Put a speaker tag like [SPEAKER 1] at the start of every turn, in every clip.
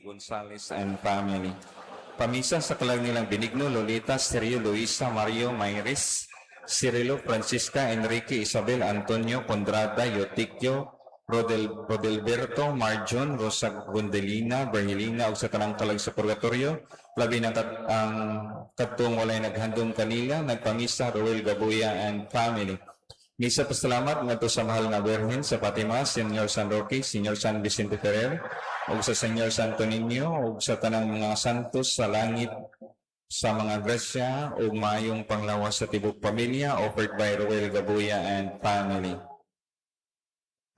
[SPEAKER 1] Gonzales and family. Pamisa sa kalag nilang Benigno, Lolita, Sergio, Luisa, Mario, Mayris, Cirilo, Francisca, Enrique, Isabel, Antonio, Condrada, Yotikyo, Rodelberto, Marjon, Rosa Gondelina, Berhelina, ug sa tanang kalag sa purgatorio, labi na ang katong walay naghandom kanila, nagpamisa, Roel Gabuya and family. Misa pasalamat ngadto sa mahal nga Birhen sa Fatima, Senior San Roque, Senior San Vicente Ferrer, ug sa Senior Santo Niño, ug sa tanang mga santos sa langit, sa mga grasya, ug maayong panglawas sa tibok pamilya, offered by Roel Gabuya and family.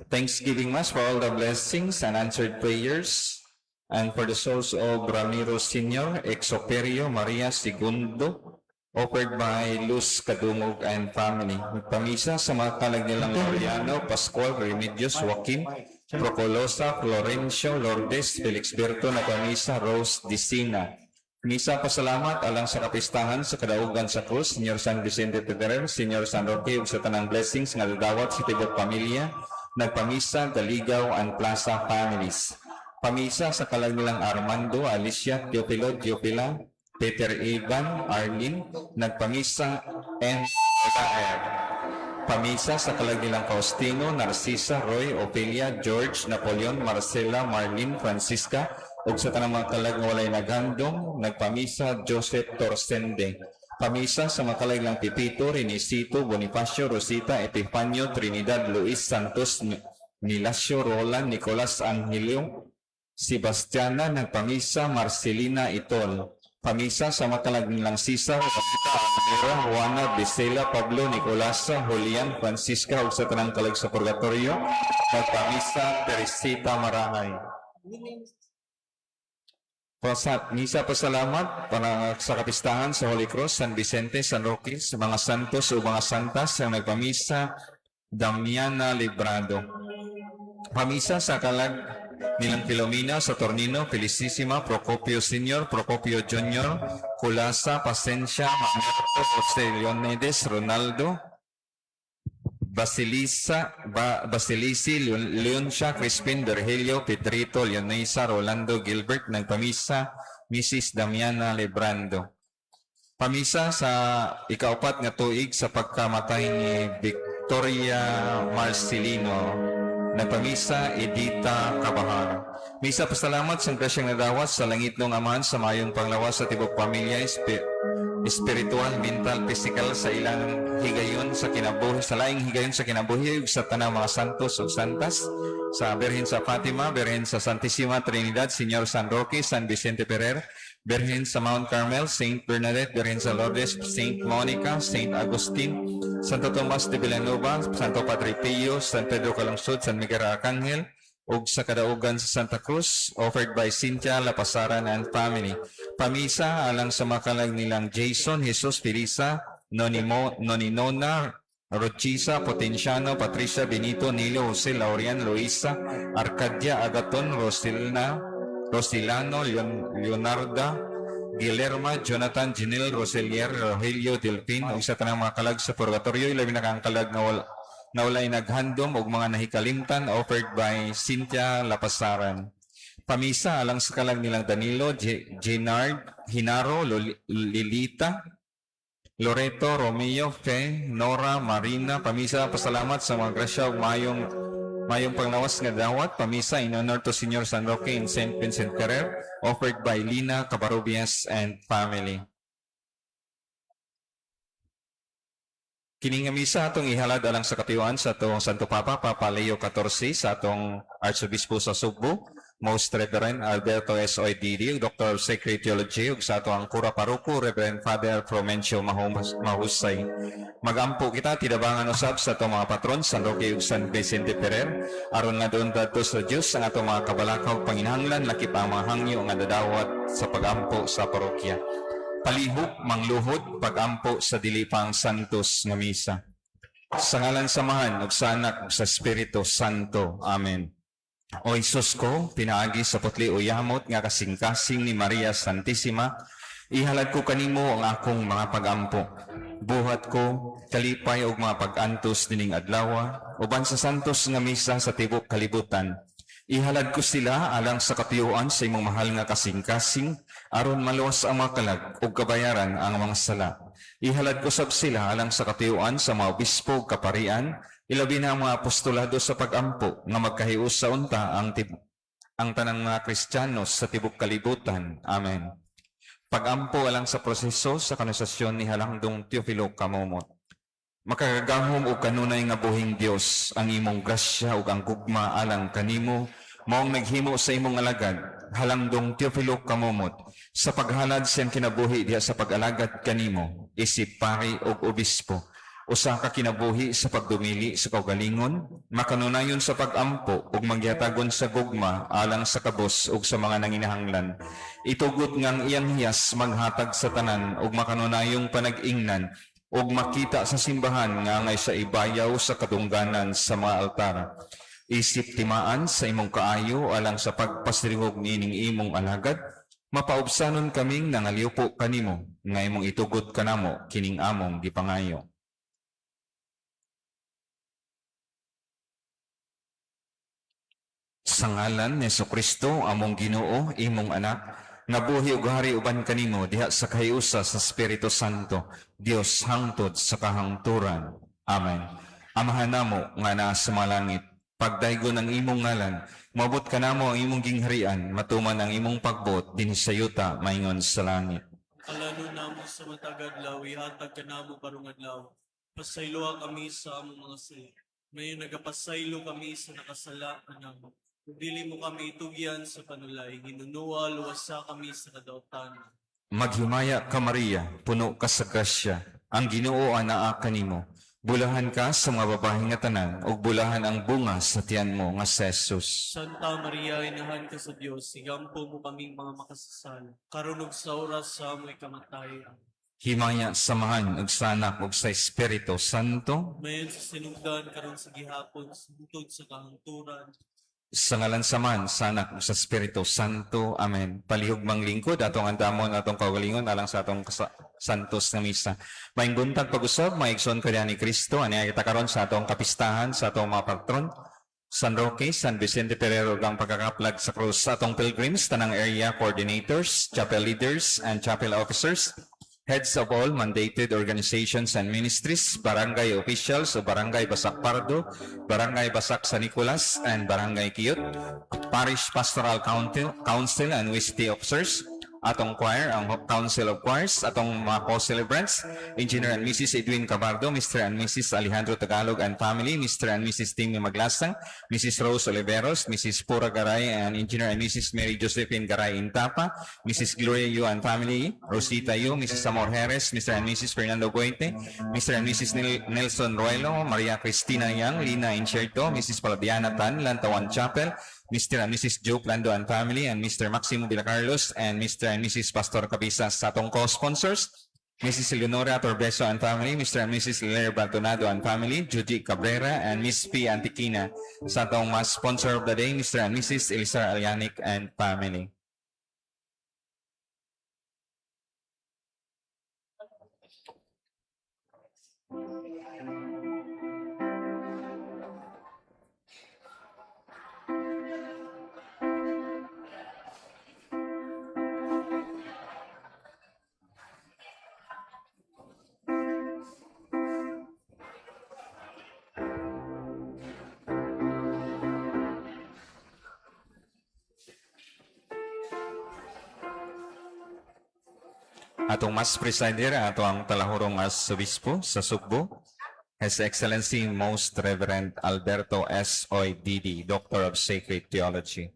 [SPEAKER 1] Thanksgiving Mass for all the blessings and answered prayers, and for the souls of Ramiro Sr., Exoperio, Maria Segundo, offered by Luz Kadungog and family. Pamisa sa mga kalag nilang Laureano, Pascual, Remedios, Joaquin, Procolosa, Florencio, Lourdes, Felix Berto, na pamisa, Rose Dicina. Misa pasalamat alang sa kapistahan sa kadaugan sa krus, Senior San Vicente Ferrer, Senior San Roque, ug sa tanang blessings nga dadawat sa tibok pamilya, nagpamisa, Galigaw and Plaza families. Pamisa sa kalag nilang Armando, Alicia, Teofilo, Teofila, Peter Evan, Arlene, nagpamisa, and pamisa sa kalag nilang Faustino, Narcisa, Roy, Ofelia, George, Napoleon, Marcela, Marlene, Francisca, ug sa tanang mga kalag nga walay naghandom, nagpamisa, Joseph Torsende. Pamisa sa mga kalag nilang Pipito, Renisito, Bonifacio, Rosita, Epifanio, Trinidad, Luis, Santos, Nilasio, Roland, Nicolas, Angelio, Sebastiana, nagpamisa, Marcelina Itol. Pamisa sa makalag nilang Cesar, Ramita, Almira, Juana, Bisela, Pablo, Nicolasa, Julian, Francisca, ug sa tanang kalag sa purgatorio, nagpamisa, Teresita Marahay. Misa pasalamat para sa kapistahan sa Holy Cross, San Vicente, San Roque, sa mga santos o mga santas ang nagpamisa, Damiana Librado. Pamisa sa kalag nilang Filomena, Saturnino, Felicissima, Procopio Senior, Procopio Junior, Culasa, Pasencia, Mamerto, Jose Leonides, Ronaldo, Basilisi, Leoncia, Crispin, Virgilio, Petrito, Leonisa, Rolando, Gilbert, nagpamisa, Mrs. Damiana Lebrando. Pamisa sa ikaapat nga tuig sa pagkamatay ni Victoria Marcelino, nagpamisa, Edita Cabahar. Misa pasalamat sa grasyang nadawas sa langit ng Amahan sa mayong panglawas sa tibok pamilya, spiritual, mental, physical sa ilang higayon sa kinabuhi, sa laing higayon sa kinabuhi, sa tanang mga santos o santas, sa Birhen sa Fatima, Birhen sa Santissima Trinidad, Senior San Roque, San Vicente Ferrer, Birhen sa Mount Carmel, Saint Bernadette, Birhen sa Lourdes, Saint Monica, Saint Agustin, Santo Tomas de Villanova, Santo Padre Pio, San Pedro Calungsod, San Miguel Arcangel, ug sa kadaugan sa Santa Cruz, offered by Cynthia Lapasaran and family. Pamisa alang sa makalag nilang Jason, Jesus, Felisa, Noninona, Rochisa, Potenciano, Patricia, Benito, Nilo, Jose, Laurian, Luisa, Arcadia, Agaton, Rosilano, Leonarda, Guillermo, Jonathan, Janelle, Roselier, Rogelio, Delpin, ug sa tanang mga kalag sa purgatorio, ilabi na kang kalag na walay naghandom og mga nahikalimtan, offered by Cynthia Lapasaran. Pamisa alang sa kalag nilang Danilo, Jenard, Hinaro, Lilita, Loreto, Romeo, Fe, Nora, Marina. Pamisa pasalamat sa mga grasya ug mayong panglawas nga dawat. Pamisa in honor to Senior San Roque in St. Vincent Ferrer, offered by Lina Cabarubias and family. Kini nga misa atong ihalad alang sa katiwaan sa atong Santo Papa, Papa Leo XIV, sa atong Archobispo sa Subo, Most Reverend Alberto S. Oididi, Doctor of Sacred Theology, ug sa atong Angkura Paruko, Reverend Father Promencio Mahusay. Magampo kita, tidabangan usab sa atong mga patron, San Roque ug San Vicente Ferrer, aron nga doon dato sa Diyos ang atong mga kabalakaw panginahanglan, lakip ang mga hangyo nga dadawat sa pagampo sa parokya. Palihok, mangluhod, pagampo sa dilipang santos nga misa. Sa ngalan samahan, ug sa anak, ug sa Espiritu Santo. Amen. O Isus ko, pinaagi sa putli uyamot nga kasing-kasing ni Maria Santissima, Ihalad ko kanimo ang akong mga pag-ampo. Buhat ko, kalipay og mga pag-antos dining adlaw, uban sa santos nga misa sa tibok kalibutan. Ihalad ko sila alang sa katiyuan sa imong mahal nga kasing-kasing, aron maluwas ang mga kalag ug kabayaran ang mga sala. Ihalad ko sab sila alang sa katiyuan sa mga obispo ug kaparian, ilabi na ang mga apostolado sa pag-ampo nga magkahius sa unta ang tanang mga Kristiyanos sa tibok kalibutan. Amen. Pag-ampo alang sa proseso sa kanusasyon ni Halangdong Teofilo Kamomot. Makagagahom o kanunay nga buhing Dios ang imong grasya ug ang gugma alang kanimo maong naghimo sa imong alagad Halangdong Teofilo Kamomot sa paghalad siyang kinabuhi diha sa pag-alagad kanimo isip pari ug obispo. Usa ka kinabuhi sa pagdumili sa kaugalingon, makanunayon sa pag-ampo ug magyatagon sa gugma alang sa kabos ug sa mga nanginahanglan. Itugot ngang iyang hiyas maghatag sa tanan ug makanunayong panag-ingnan ug makita sa simbahan nga ngay sa ibayaw sa kadungganan sa mga altar. Isip timaan sa imong kaayo alang sa pagpasirihog nining imong alagad, mapaubsanon kaming nangaliupo kanimo nga imong itugot kanamo kining among gipangayo. Sa ngalan ni Jesucristo among Ginoo imong anak nga buhi ug hari uban kanimo diha sa kahiusa sa Espiritu Santo Dios hangtod sa kahangturan. Amen. Amahan namo nga naa sa mga langit, pagdaygon ang imong ngalan, moabot kanamo ang imong gingharian, matuman ang imong pagbuot dinhi sa yuta maingon sa langit.
[SPEAKER 2] Alano namo sa matag adlaw, ihatag ka namo karong adlaw. Pasayloa kami sa among mga sala. Ngayon nagapasaylo kami sa nakasala kanamo. Dili mo kami itugyan sa panulay, hinunuwa luwasa kami sa kadautan.
[SPEAKER 1] Maghimaya ka Maria, puno ka sa grasya, ang Ginoo anaa kanimo. Bulahan ka sa mga babae nga tanan, ug bulahan ang bunga sa tiyan mo nga si Jesus.
[SPEAKER 2] Santa Maria, inahan ka sa Dios, sigampo mo kaming mga makasasala. Karon ug sa oras sa amoy kamatayan.
[SPEAKER 1] Himaya samahan ug sa anak ug sa Espiritu Santo.
[SPEAKER 2] Mayon sa sinugdan karon sa gihapon, sugtod sa kahangturan.
[SPEAKER 1] Sa ngalan sa Man, sa Anak ug sa Espiritu Santo. Amen. Palihugmang lingkod atong andamon atong kaugalingon alang sa atong santos nga misa. Maing buntag pag-usab, maigsoon ka ni Kristo, ani kita karon sa atong kapistahan sa atong mga patron. San Roque, San Vicente Ferrero ang pagkakaplag sa krus sa atong pilgrims, tanang area coordinators, chapel leaders, and chapel officers, heads of all mandated organizations and ministries, barangay officials o barangay Basak Pardo, barangay Basak San Nicolas, and barangay Kiyot, parish pastoral council and WIST officers, atong choir, ang Council of Choirs, atong mga co-celebrants, Engineer and Mrs. Edwin Cabardo, Mr. and Mrs. Alejandro Tagalog and family, Mr. and Mrs. Timmy Maglasang, Mrs. Rose Oliveros, Mrs. Pura Garay, and Engineer and Mrs. Mary Josephine Garay Intapa, Mrs. Gloria Yu and family, Rosita Yu, Mrs. Amor Jerez, Mr. and Mrs. Fernando Goite, Mr. and Mrs. Nelson Roelo, Maria Cristina Yang, Lina Incherto, Mrs. Palabiana Tan, Lantawan Chapel, Mr. and Mrs. Joe Plando and family, and Mr. Maximo Villacarlos, and Mr. and Mrs. Pastor Cabisas sa atong co-sponsors, Mrs. Eleonora Torbeso and family, Mr. and Mrs. Hilaire Baltonado and family, Judy Cabrera, and Miss P. Antiquina sa atong mas sponsor of the day, Mr. and Mrs. Elisa Alianic and family. Atong mas presider ato ang talahurong as obispo sa Sugbo, His Excellency Most Reverend Alberto S. Oy-Didi, Doctor of Sacred Theology.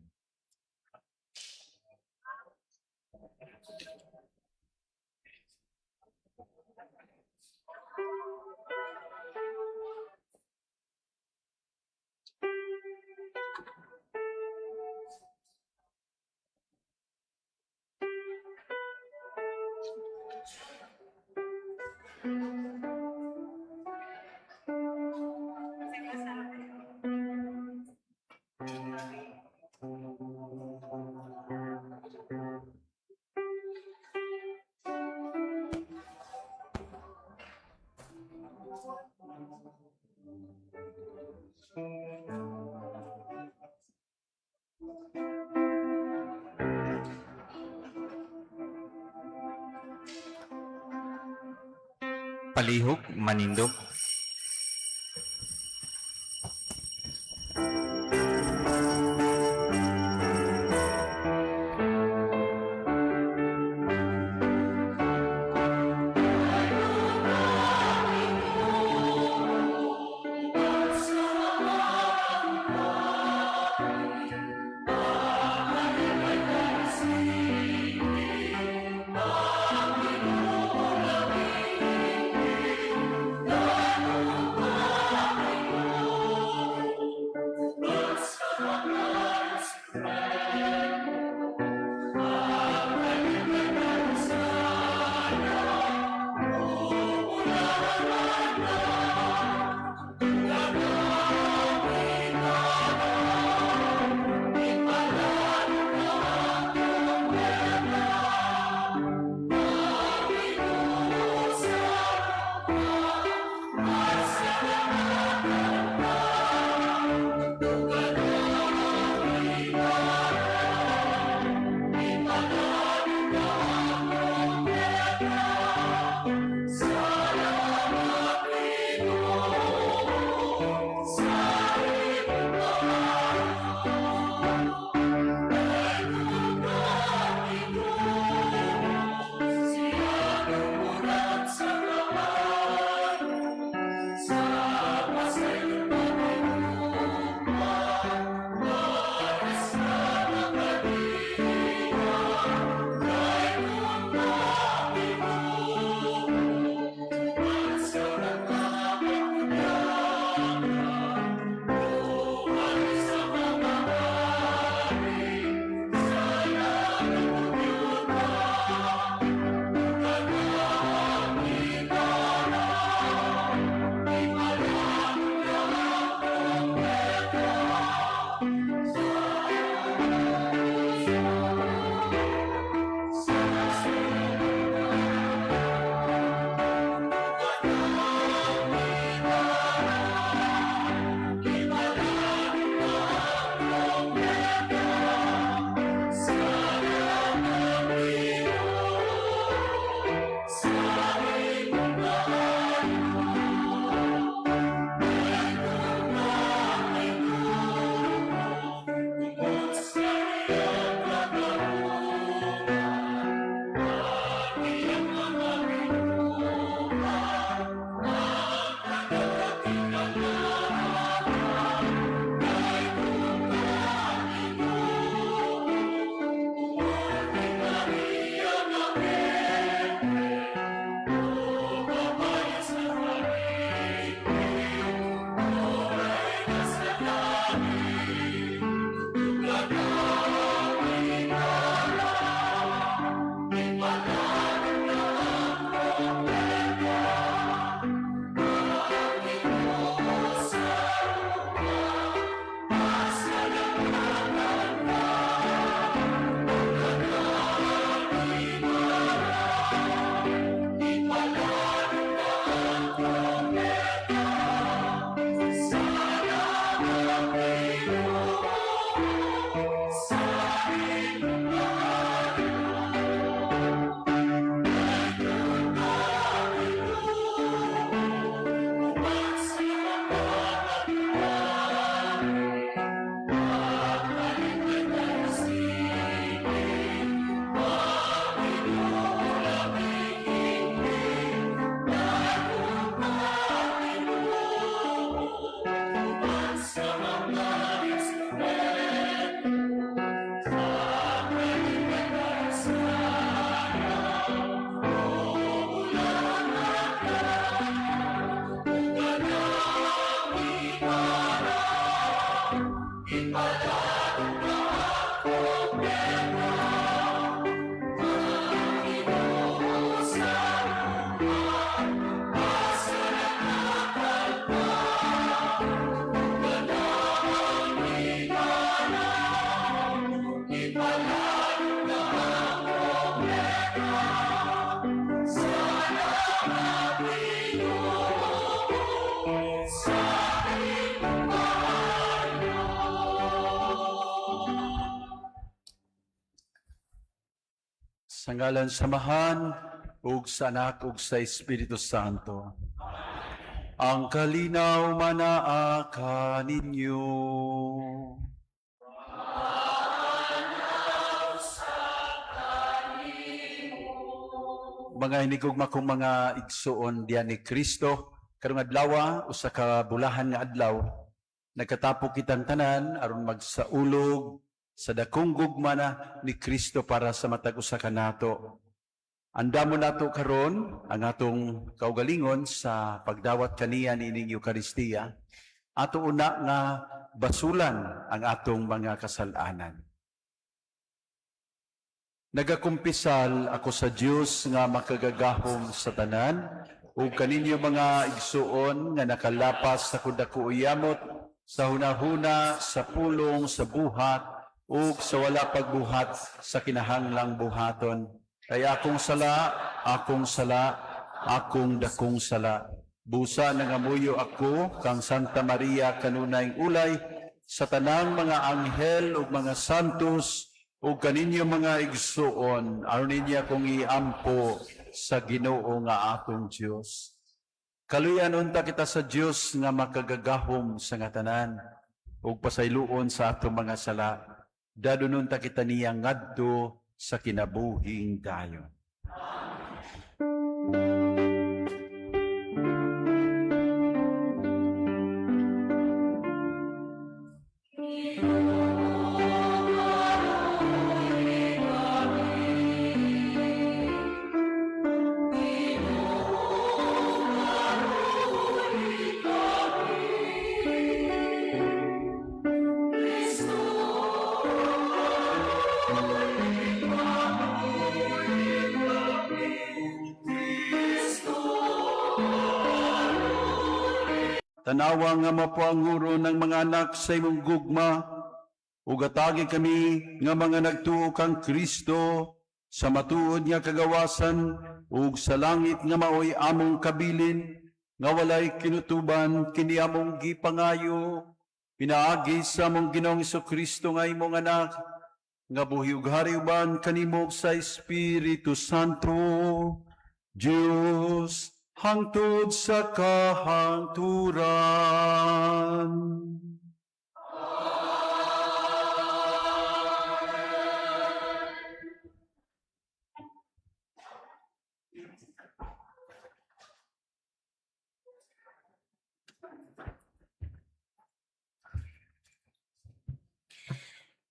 [SPEAKER 1] palihog manindog.
[SPEAKER 3] Sa ngalan samahan, ug sa Anak ug sa Espiritu Santo. Ang kalinaw manaa kaninyo. Mga hinigugma kong mga igsuon diyan ni Kristo, karong adlaw usa ka bulahan nga adlaw, nagkatapo kitang tanan aron magsaulog sa dakong gugma na ni Kristo para sa matag usa ka nato. Andamo nato karon ang atong kaugalingon sa pagdawat kaniya nining Eukaristiya. Ato una nga basulan ang atong mga kasalanan. Nagakumpisal ako sa Dios nga makagagahom sa tanan ug kaninyo mga igsuon nga nakalapas sa kudako uyamot sa hunahuna, sa pulong, sa buhat ug sa wala pagbuhat sa kinahanglang buhaton. Kaya akong sala, akong dakong sala. Busa nangamuyo ako kang Santa Maria kanunayng ulay sa tanang mga anghel ug mga santos ug kaninyo mga igsuon aron ninyo akong iampo sa Ginoo nga akong Dios. Kaluyan unta kita sa Dios nga makagagahom sa nga tanan ug pasayloon sa atong mga sala. Dadunon ta kita niya ngadto sa kinabuhing dayon. Tanawa nga mapuanguro ng mga anak sa imong gugma, ug atagi kami nga mga nagtuo kang Kristo sa matuod nga kagawasan ug sa langit nga maoy among kabilin, nga walay kinutuban kini among gipangayo, pinaagi sa among Ginoong Kristo nga imong anak, nga buhi ug hari uban kanimo sa Espiritu Santo, Dios, hangtod sa kahangturan.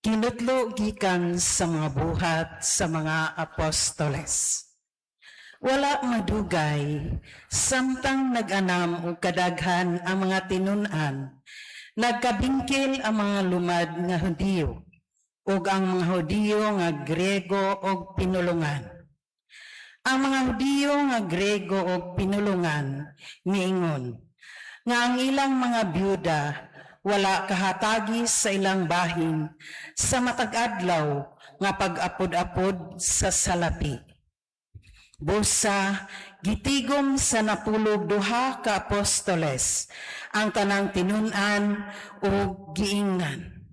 [SPEAKER 4] Kinutlo gikan sa mga buhat sa mga apostoles. Wala madugay, samtang nag-anam o kadaghan ang mga tinun-an, nagkabingkil ang mga lumad nga Hudiyo, ug ang mga Hudiyo nga Grego og pinulungan. Ang mga Hudiyo nga Grego og pinulungan, miingon, nga ang ilang mga byuda, wala kahatagi sa ilang bahin sa matag-adlaw nga pag-apod-apod sa salapi. Busa, gitigom sa napulog duha ka apostoles ang tanang tinun-an o giingnan.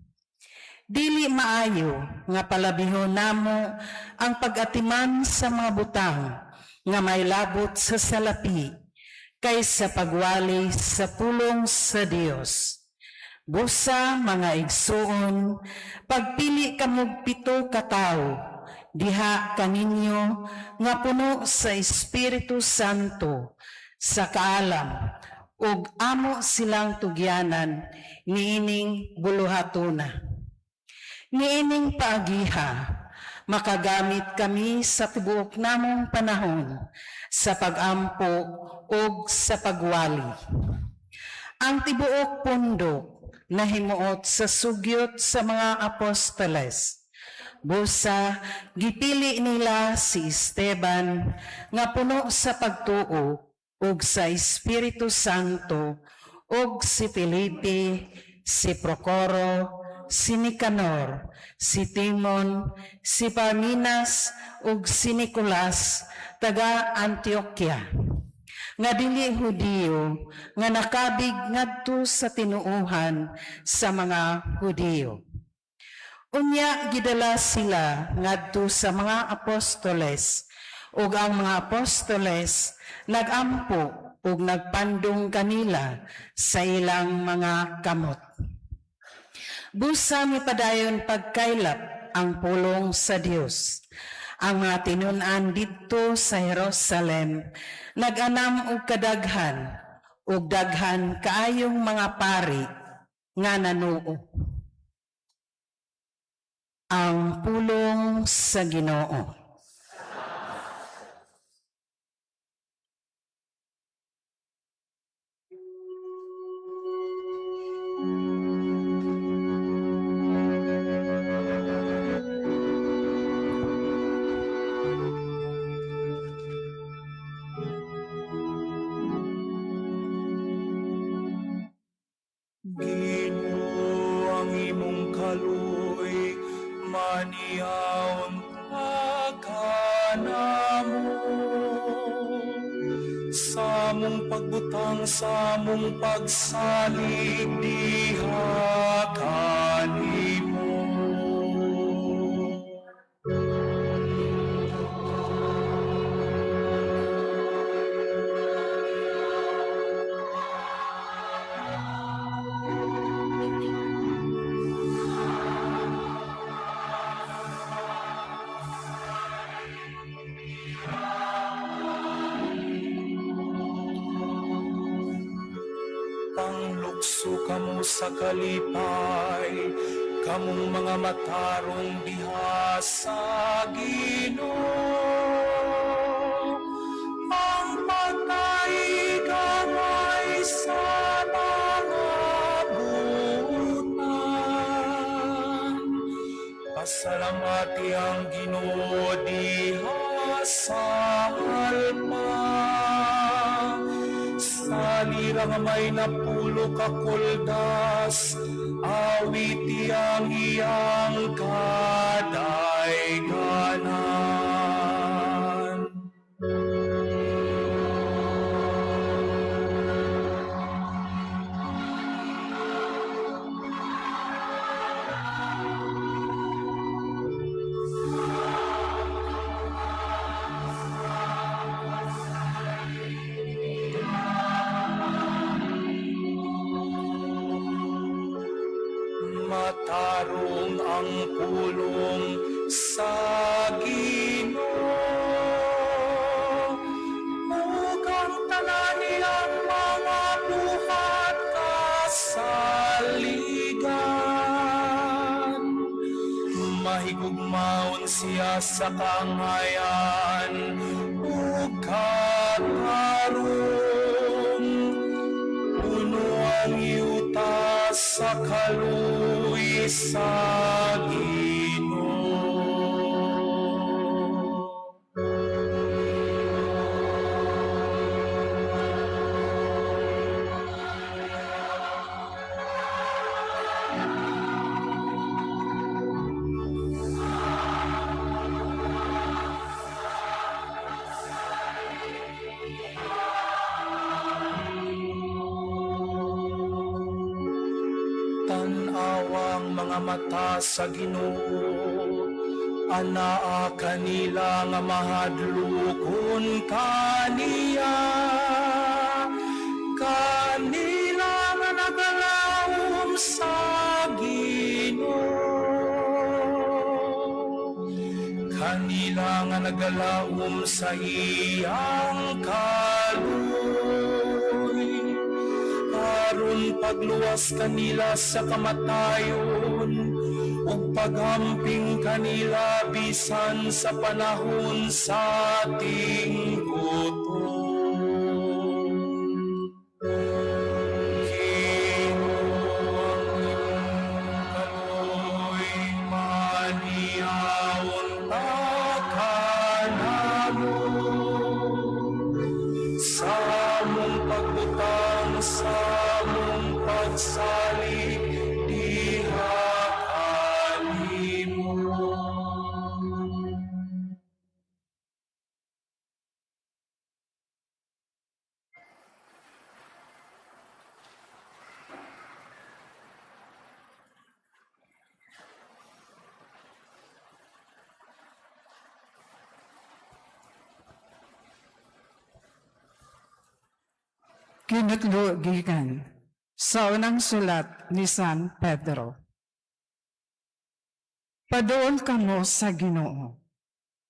[SPEAKER 4] Dili maayo nga palabihon namo ang pag-atiman sa mga butang nga may labot sa salapi kaysa pagwali sa pulong sa Dios. Busa mga igsuon, pagpili kamog 7 ka tawo, diha kaninyo nga puno sa Espiritu Santo, sa kaalam, ug amo silang tugyanan niining buluhatuna. Niining paagiha, makagamit kami sa tibuok namong panahon sa pagampo ug sa pagwali. Ang tibuok pundok nahimuot sa sugyot sa mga apostoles. Busa, gipili nila si Esteban nga puno sa pagtuo ug sa Espiritu Santo ug si Felipe, si Procoro, si Nicanor, si Timon, si Parmenas ug si Nicolas taga Antioquia. Nga dili Hudiyo, nga nakabig ngadto sa tinuuhan sa mga Hudiyo. Unya gidala sila ngadto sa mga apostoles, ug ang mga apostoles nagampo ug nagpandong kanila sa ilang mga kamot. Busa mipadayon pagkaylap ang pulong sa Dios. Ang mga tinun-an didto sa Jerusalem nag-anam og kadaghan ug daghan kaayong mga pari nga nanuo. Ang pulong sa Ginoo.
[SPEAKER 5] Ginoo ang imong kaluoy, maniaon kanamo. Sa mong pagbutang, sa mong pagsalig, diha kanimo. Panglukso kamo sa kalipay, kamong mga matarong diha sa Ginoo. Ang patay gamay sa mga butan, pasalamati ang Ginoo diha sa alpa. Salira nga may napulo ka kuldas, awiti ang iyang kadayganan. Matarong ang pulong sa Ginoo, ug ang tanan niyang mga buhat kasaligan. Mahigugmaon siya sa kangayan ug katarong, puno ang yuta sa kaluoy sa Ginoo. Tanawang mga mata sa Ginoo, anaa kanila nga mahadlokon kaniya. Kanila nga nagalawom sa Ginoo, kanila nga nagalawom sa iyang kaluoy. Aron pagluwas kanila sa kamatayon, ug pagamping kanila bisan sa panahon sa ating gutom. Kaluoy maniaon kanamo, sa mong pagbutang, sa mong pagsalig,
[SPEAKER 4] Kinutlugikan sa unang sulat ni San Pedro. Padoon kamo sa Ginoo,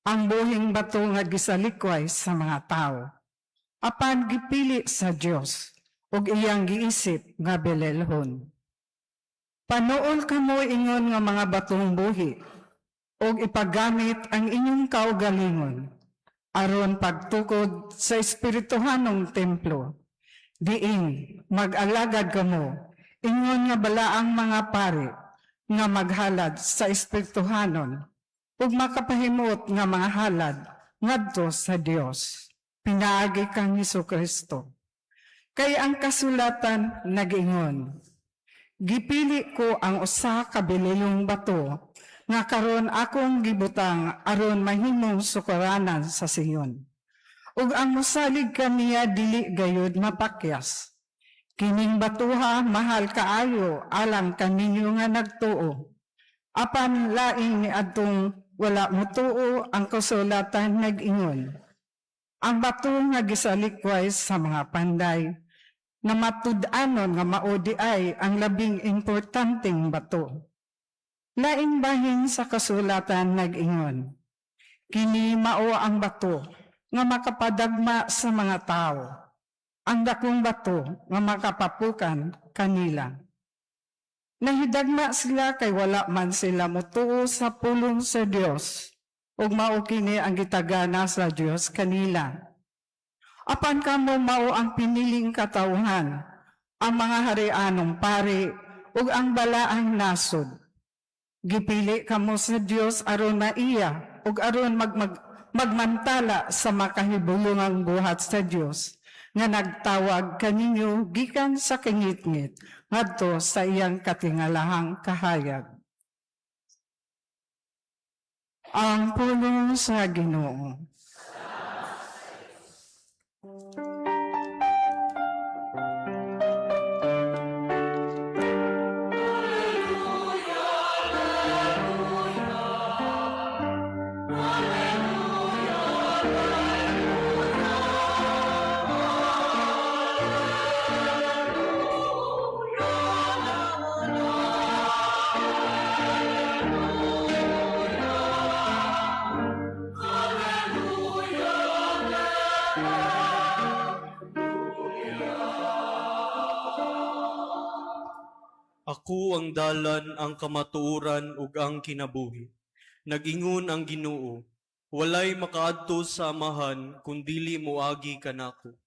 [SPEAKER 4] ang buhing bato nga gisalikway sa mga tao, apan gipili sa Dios ug iyang giisip nga belelhon. Panoon kamo ingon nga mga batong buhi ug ipagamit ang inyong kaugalingon aron pagtukod sa espirituhanong templo. Diin mag-alagad kamo ingon nga balaang mga pari nga maghalad sa espirituhanon ug makapahimot nga mga halad ngadto sa Dios. Pinaagi kang Hesukristo. Kay ang kasulatan nag-ingon, gipili ko ang usa ka belelong bato nga karon akong gibutang aron mahimong sukaranan sa Sion. Ug ang mosalig kaniya dili gayud mapakyas. Kining batuha mahal kaayo alang kaninyo nga nagtuo. Apan laing ni adtong wala motuo ang kasulatan nag-ingon. Ang bato nga gisalikway sa mga panday na matud-anon nga maudi ay ang labing importanteng bato. Laing bahin sa kasulatan nag-ingon. Kini mao ang bato nga makapadagma sa mga tao. Ang dakong bato nga makapapukan kanila. Nahidagma sila kay wala man sila motuo sa pulong sa Dios ug mao kini ang gitagana sa Dios kanila. Apan kamo mao ang piniling katawhan, ang mga harianong pari ug ang balaang nasod. Gipili kamo sa Dios aron maiya ug aron magmantala sa makahibulungang buhat sa Dios nga nagtawag kaninyo gikan sa kangitngit ngadto sa iyang katingalahang kahayag. Ang pulong sa Ginoo.
[SPEAKER 2] Ako ang dalan, ang kamatuoran ug ang kinabuhi. Nag-ingon ang Ginoo, walay makaadto sa amahan kun dili moagi kanako.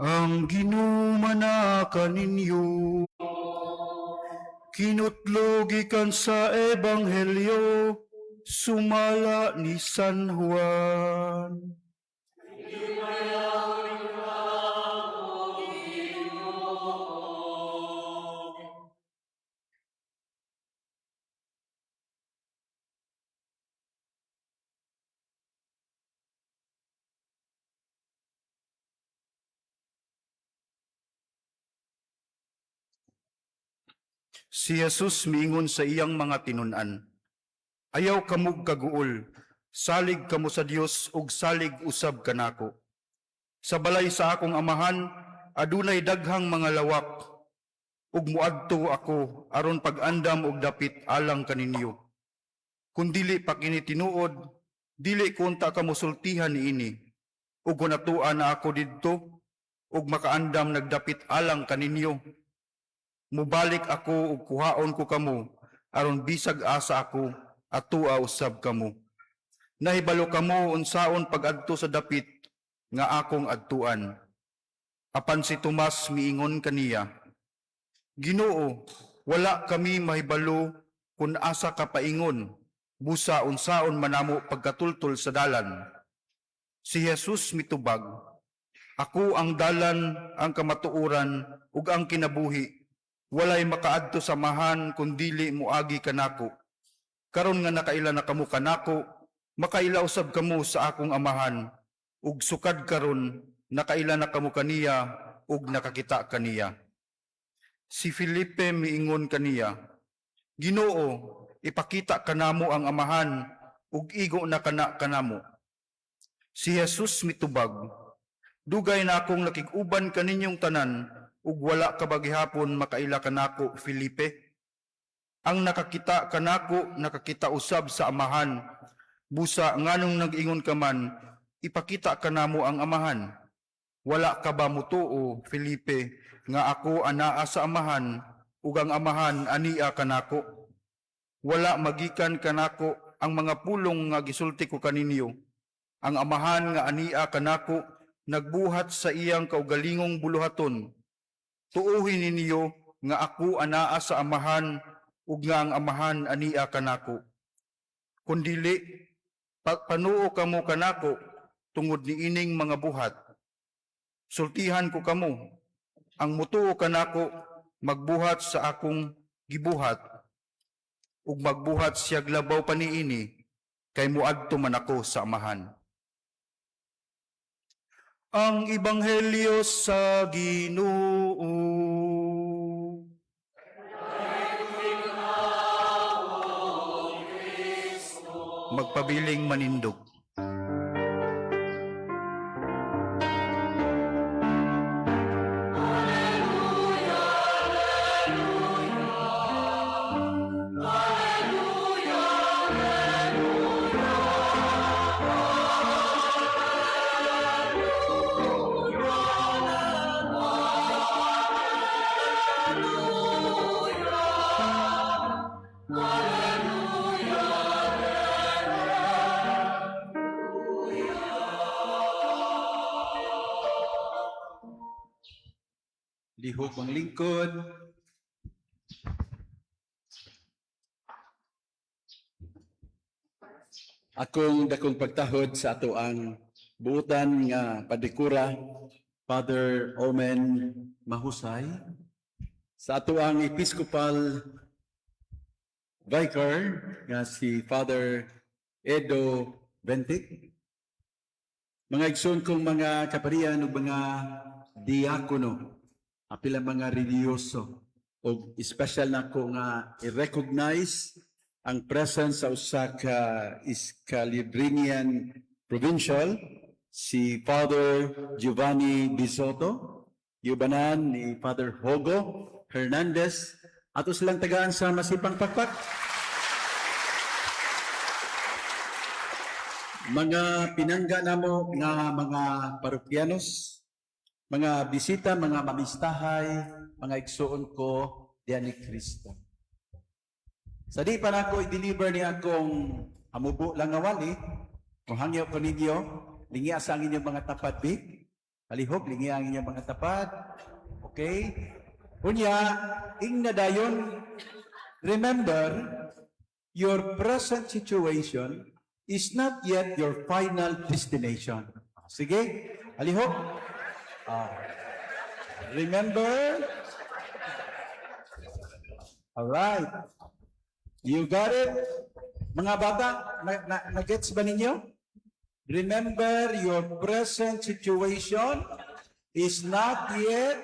[SPEAKER 3] Ang ginumana kaninyo, kinutlogikan sa Ebanghelyo, sumala ni San Juan. Si Jesus miingon sa iyang mga tinun-an, ayaw kamug kaguol, salig kamo sa Dios ug salig usab kanako. Sa balay sa akong amahan, adunay daghang mga lawak, ug muadto ako aron pag-andam og dapit alang kaninyo. Kung dili pa kini tinuod, dili kunta ka mosultihan niini, ug kung natuan na ako didto, ug makaandam nagdapit alang kaninyo. Mubalik ako ug kuhaon ko kamo aron bisag asa ako atua usab kamo. Nahibalo kamo unsaon pag-adto sa dapit nga akong adtuan. Apan si Tomas miingon kaniya, Ginoo, wala kami mahibalo kun asa ka paingon.
[SPEAKER 6] busa unsaon manamo pagkatultol sa dalan. Si Jesus mitubag, ako ang dalan, ang kamatuoran, ug ang kinabuhi. Walay makaadto sa mahan kundili moagi kanako. Karon nga nakaila na kamo kanako, makaila usab kamo sa akong amahan, ug sukad karon nakaila na kamo kaniya, ug nakakita kaniya. Si Felipe miingon kaniya, Ginoo, ipakita kanamo ang amahan, ug igo na kanamo. Si Jesus mitubag, dugay na akong nakig-uban kaninyong tanan, ug wala ka ba gihapon makaila kanako, Felipe? Ang nakakita kanako, nakakita usab sa amahan. Busa nganong nag-ingon ka man, ipakita kanamo ang amahan. Wala ka ba mutuo, Felipe, nga ako anaa sa amahan, ug ang amahan ania kanako? Wala magikan kanako ang mga pulong nga gisulti ko kaninyo. Ang amahan nga ania kanako, nagbuhat sa iyang kaugalingong buluhaton. Tuuhin ninyo nga ako anaa sa amahan, ug nga ang amahan ania kanako. Kundili, panuo kamo kanako tungod ni ining mga buhat. Sultihan ko kamo, ang mutuo kanako magbuhat sa akong gibuhat, ug magbuhat siyag labaw pa niini, kay muadto man ako sa amahan. Ang Ebanghelyo sa Ginoo. Magpabiling manindog.
[SPEAKER 3] Lihok ang lingkod. Akong dakong pagtahod sa ato ang buutan nga padikura, Father Omen Mahusay, sa ato ang Episcopal Vicar nga si Father Edo Bentic, mga igsoon kong mga kaparian ug mga diakono, apil ang mga religyoso, o special na ko nga i-recognize ang presence sa usa ka Iscalibrinian Provincial, si Father Giovanni Bisoto, yubanan ni Father Hogo Hernandez, ato silang tagaan sa Masipang Pakpak. Mga pinangga namo nga mga parokyanos, mga bisita, mga mamistahay, mga igsuon ko diyan ni Kristo. Sa di pa na ako i-deliver ni akong amubo lang nga wali, kung hangyaw ko ninyo, lingi asa ang inyong mga tapad, big. Palihog, lingi ang inyong mga tapad. Okay? Unya, ing na dayon, remember, your present situation is not yet your final destination. Sige, palihog. Remember? All right. You got it? Mga bata, na-gets ba ninyo? Remember, your present situation is not yet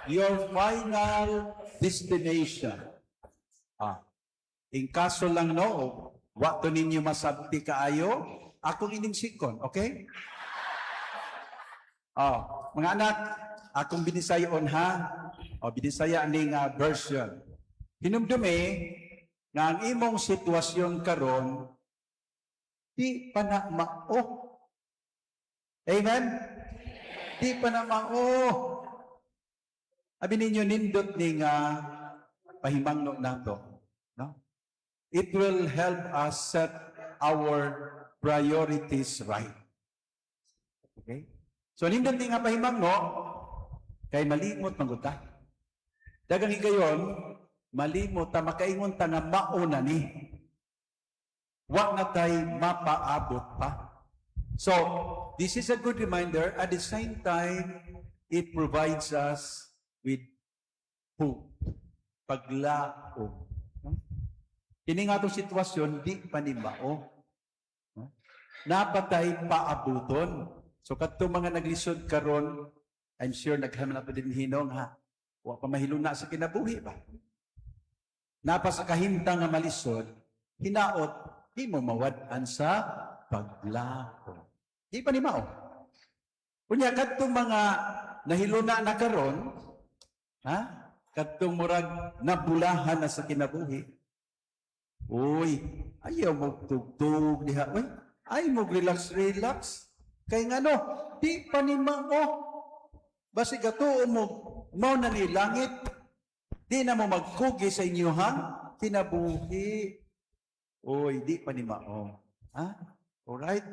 [SPEAKER 3] your final destination. In kaso lang no, wato ninyo masabti kaayo, akong ining sikon, okay? Mga anak, akong binisayon ha, binisaya ning version. Hinumdumi, nga ang imong sitwasyon karon di pa na mao. Amen? Di pa na mao. Abi ninyo nindot ni nga pahimangno nato, no? It will help us set our priorities right. Okay? So nindot ni nga pahimangno kay malimot manguta. Dagang higayon, malimot ta makaingon ta nga mauna ni. Wa na tay mapaabot pa. So, this is a good reminder. At the same time, it provides us with hope. Paglaom. Kini nga itong sitwasyon, di pa ni mao. Napatay paabuton. So, katong mga naglisod karon, I'm sure naghaman na pa din hinong, ha? Wa pa mahilo na sa kinabuhi ba? Napa sa kahimtang nga malisod, hinaot, di mo mawad-an sa paglaom. Di pa ni mao. Kunya, katong mga nahiluna na karon, ha? Katong murag nabulahan na sa kinabuhi. Uy, ayaw mo tugtog diha. Uy, ay mo relax. Kay nga no, di pa ni mao. Basi gatuo mo, mao na ni langit. Di na mo magkugi sa inyohang kinabuhi. Uy, di pa ni mao. Ha? Alright?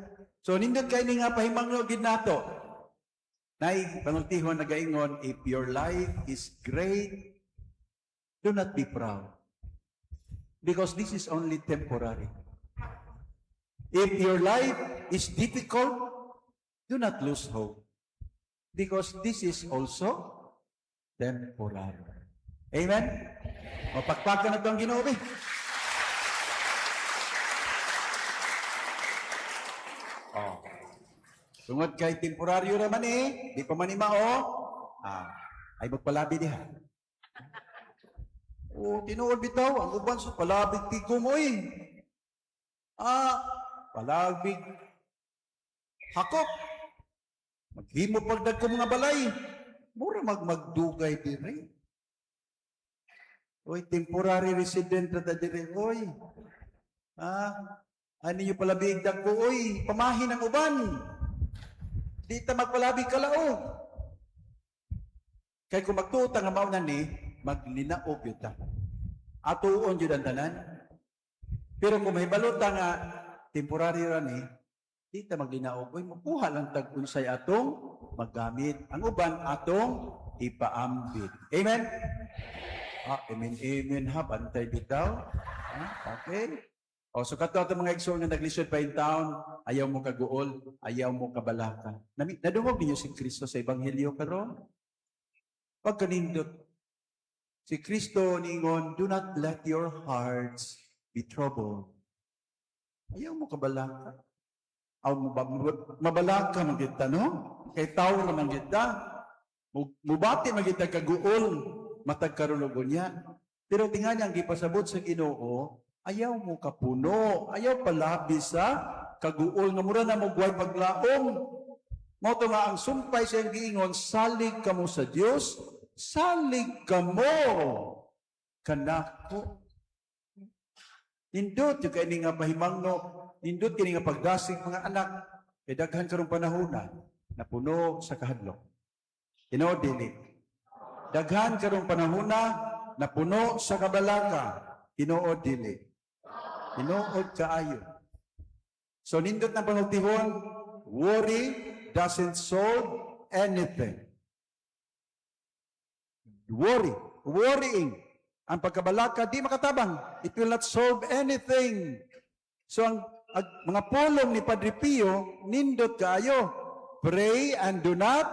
[SPEAKER 3] So, nindot kayo ni nga pahimangno gid nato. Nay, panultihon nagaingon, if your life is great, do not be proud. Because this is only temporary. If your life is difficult, do not lose hope. Because this is also temporary. Amen? Mapakpakan na ito ang Ginoo. Oh. Tungod kay temporaryo naman di pa man mao, ay magpalabi diha. Tinuod bitaw, ang uban sa palabig tigom, palabig hakop. Maghimo pagdag ko mga balay. Mura magdugay dire. Temporary resident na dire, ano nyo palabig dag ko, pamahin ang uban. Di ta magpalabig kalao. Kaya kung magtuta nga mao ni, maglinaog yun ta. Atuon yun ang tanan. Pero kung may balota nga, temporary ran di ta maglinaog. Makuha lang tag-unsay atong maggamit. Ang uban atong ipaambit. Amen? Amen ha. Bantay bitaw. Okay. So kato ato mga igsoon nga naglisod pa in town, ayaw mo kaguol, ayaw mo kabalakan. Nadungog ninyo si Kristo sa Ebanghelyo karon? Pagkanindot, si Kristo ningon, do not let your hearts be troubled. Ayaw mo kabalakan. Mabalaka man kita, no? Kay tao naman kita. Mubati man kita kaguol, matag karulogon niya. Pero tingnan niya, ang gipasabot sa Ginoo, ayaw mo kapuno, ayaw palabi sa kaguol nga mura na mo guway paglaom. Mao to nga ang sumpay sa iyang giingon, salig ka mo sa Dios, salig ka mo kanako. Nindot yung kini nga pahimangno, nindot kini nga pagdasig mga anak, kay daghan karong panahona na puno sa kahadlok. Tinuod dili. Daghan karong panahona na puno sa kabalaka. Tinuod dili. Tinuod kaayo. So nindot na panultihon, worry doesn't solve anything. Worrying. Ang pagkabalaka, di makatabang. It will not solve anything. So ang mga pulong ni Padre Pio, nindot kaayo. Pray and do not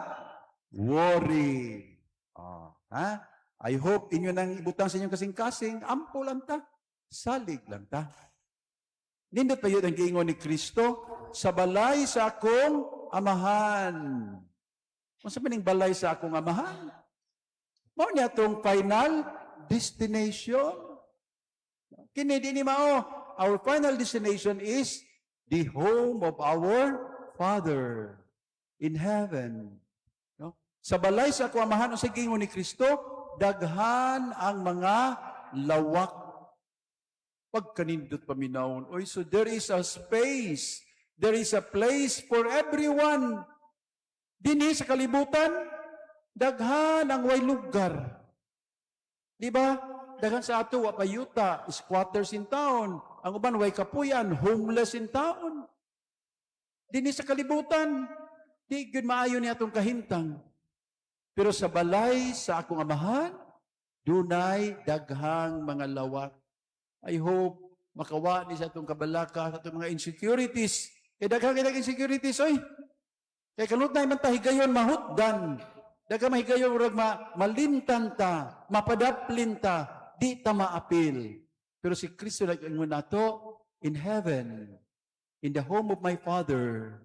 [SPEAKER 3] worry. I hope inyo nang ibutang sa inyong kasing-kasing, ampo lang ta. Salig lang ta. Nindot pa yun ang giingon ni Kristo, sa balay sa akong amahan. Kung sa maning balay sa akong amahan? Mao niya itong final destination. Kini di ni mao. Our final destination is the home of our Father in heaven. No? Sa balay sa akong amahan, o sa giingon ni Kristo, daghan ang mga lawak. Pagkanindot paminawon. So there is a space, there is a place for everyone. Dinhi sa kalibutan, daghan ang way lugar. Di ba? Daghan sa ato, wapayuta, squatters in town. Ang uban, way kapuyan, homeless in town. Dinhi sa kalibutan, di gyud maayo ni atong kahintang. Pero sa balay sa akong amahan, dunay daghang mga lawak. I hope makawa ni sa atong kabalaka, sa atong mga insecurities. Kaya daghang kita insecurities, oy. Kaya kalutay man ta higayon mahutdan. Daghang mahigayon urag malintan ta, mapadaplin ta, di ta maapil. Pero si Kristo nag-ingon nato, in heaven, in the home of my Father,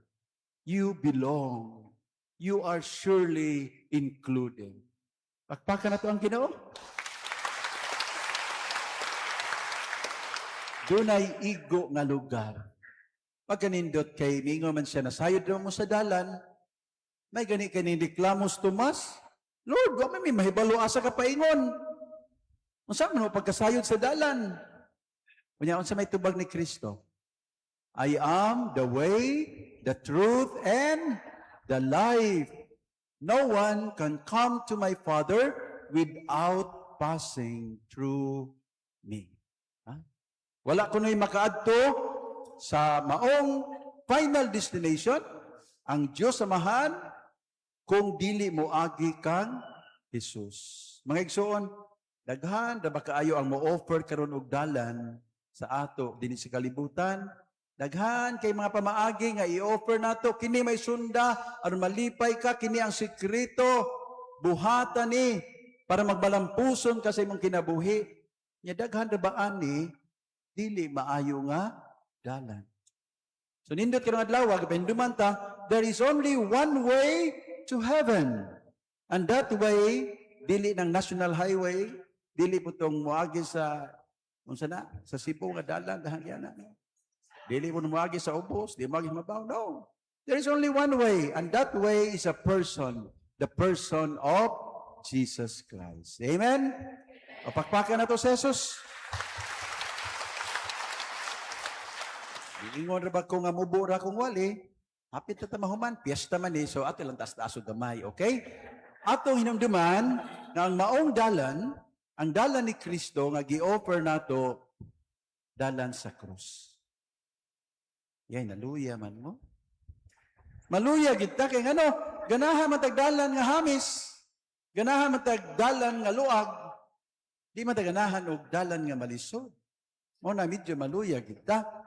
[SPEAKER 3] you belong. You are surely included. Pakpakan na to ang Ginoo. Dunay igo nga lugar. Pagkanindot kay mingo man siya nasayod mo sa dalan, may gani kaniniklamos Tomas, Lord, wa may mahibalo asa ka paingon. Unsa man mo pagkasayod sa dalan? Unya unsa may tubag ni Kristo? I am the way, the truth, and the life. No one can come to my Father without passing through me. Ha? Wala ko na'y makaadto sa maong final destination, ang Diyos Amahan, kung dili mo agi kang Jesus. Mga igsoon, daghan da ba kaayo ang mo-offer karon og dalan sa ato dinhi sa kalibutan. Daghan kay mga pamaagi nga i-offer nato kini may sunda aron malipay ka, kini ang sekreto buhatan ni para magbalampuson ka sa imong kinabuhi. Nya daghan da ba ani dili maayo nga dalan. So nindot karong adlaw gabenduman ta, there is only one way to heaven. And that way, dili ng national highway, dili po itong muagi sa, unsa na, sa Cebu nga dalan, dahang dili po muagi sa Ubos, dili muagi sa Mabaw. No. There is only one way, and that way is a person, the person of Jesus Christ. Amen? O pakpakan na to sa Jesus. Ingon ra ba ko nga mubo ra kung wali, hapit na tamahuman, piyesta man so ato lang taas-taas o gamay, okay? Atong hinumduman nga ang maong dalan, ang dalan ni Kristo nga gi-offer nato dalan sa krus. Yay, naluya man mo. Maluya kita kay ngano, ganahan man tag dalan nga hamis, ganahan man tag dalan nga luag, di man tag ganahan og dalan nga malisod. Mo na medyo maluya kita.